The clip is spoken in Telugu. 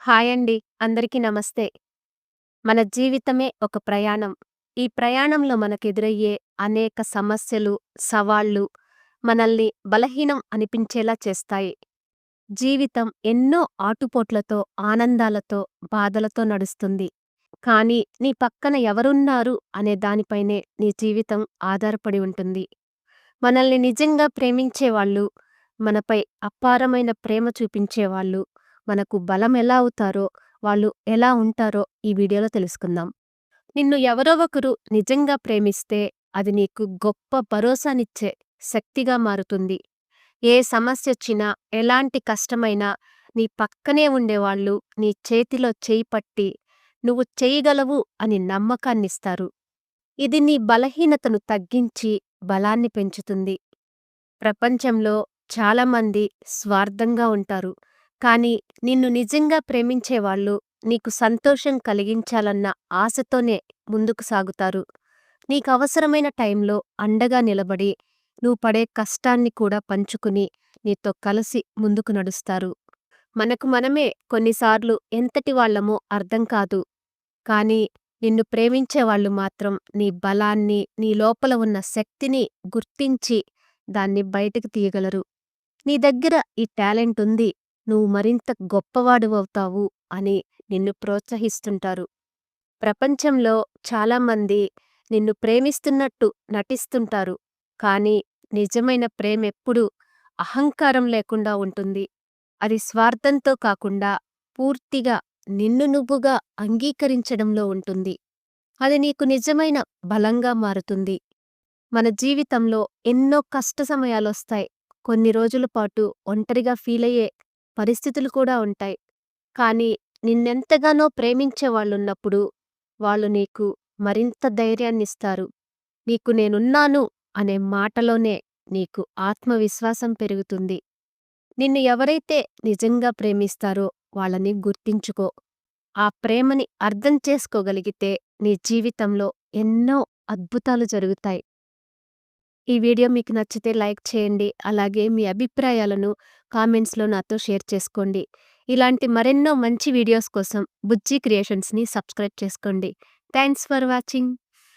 హాయ్ అండి. అందరికీ నమస్తే. మన జీవితమే ఒక ప్రయాణం. ఈ ప్రయాణంలో మనకెదురయ్యే అనేక సమస్యలు, సవాళ్లు మనల్ని బలహీనం అనిపించేలా చేస్తాయి. జీవితం ఎన్నో ఆటుపోట్లతో, ఆనందాలతో, బాధలతో నడుస్తుంది. కానీ నీ పక్కన ఎవరున్నారు అనే దానిపైనే నీ జీవితం ఆధారపడి ఉంటుంది. మనల్ని నిజంగా ప్రేమించేవాళ్ళు, మనపై అపారమైన ప్రేమ చూపించేవాళ్ళు, మనకు బలం ఎలా అవుతారో, వాళ్ళు ఎలా ఉంటారో ఈ వీడియోలో తెలుసుకుందాం. నిన్ను ఎవరో ఒకరు నిజంగా ప్రేమిస్తే అది నీకు గొప్ప భరోసానిచ్చే శక్తిగా మారుతుంది. ఏ సమస్యొచ్చినా, ఎలాంటి కష్టమైనా నీ పక్కనే ఉండేవాళ్ళు నీ చేతిలో చెయ్యి పట్టి, నువ్వు చెయ్యగలవు అని నమ్మకాన్నిస్తారు. ఇది నీ బలహీనతను తగ్గించి బలాన్ని పెంచుతుంది. ప్రపంచంలో చాలామంది స్వార్థంగా ఉంటారు. కానీ నిన్ను నిజంగా ప్రేమించేవాళ్ళు నీకు సంతోషం కలిగించాలన్న ఆశతోనే ముందుకు సాగుతారు. నీకవసరమైన టైంలో అండగా నిలబడి, నువ్వు పడే కష్టాన్ని కూడా పంచుకుని, నీతో కలిసి ముందుకు నడుస్తారు. మనకు మనమే కొన్నిసార్లు ఎంతటి వాళ్ళమో అర్థం కాదు. కానీ నిన్ను ప్రేమించేవాళ్ళు మాత్రం నీ బలాన్ని, నీ లోపల ఉన్న శక్తిని గుర్తించి దాన్ని బయటకు తీయగలరు. నీ దగ్గర ఈ టాలెంటుంది, నువ్వు మరింత గొప్పవాడివవుతావు అని నిన్ను ప్రోత్సహిస్తుంటారు. ప్రపంచంలో చాలామంది నిన్ను ప్రేమిస్తున్నట్టు నటిస్తుంటారు. కానీ నిజమైన ప్రేమెప్పుడూ అహంకారం లేకుండా ఉంటుంది. అది స్వార్థంతో కాకుండా పూర్తిగా నిన్ను నువ్వుగా అంగీకరించడంలో ఉంటుంది. అది నీకు నిజమైన బలంగా మారుతుంది. మన జీవితంలో ఎన్నో కష్ట సమయాలొస్తాయి. కొన్ని రోజుల పాటు ఒంటరిగా ఫీలయ్యే పరిస్థితులు కూడా ఉంటాయి. కానీ నిన్నెంతగానో ప్రేమించే వాళ్ళున్నప్పుడు వాళ్ళు నీకు మరింత ధైర్యాన్నిస్తారు. నీకు నేనున్నాను అనే మాటలోనే నీకు ఆత్మవిశ్వాసం పెరుగుతుంది. నిన్ను ఎవరైతే నిజంగా ప్రేమిస్తారో వాళ్ళని గుర్తించుకో. ఆ ప్రేమని అర్థం చేసుకోగలిగితే నీ జీవితంలో ఎన్నో అద్భుతాలు జరుగుతాయి. ఈ వీడియో మీకు నచ్చితే లైక్ చేయండి. అలాగే మీ అభిప్రాయాలను కామెంట్స్‌లో నాతో షేర్ చేసుకోండి. ఇలాంటి మరెన్నో మంచి వీడియోస్ కోసం బుజ్జి క్రియేషన్స్‌ని సబ్స్క్రైబ్ చేసుకోండి. Thanks for watching.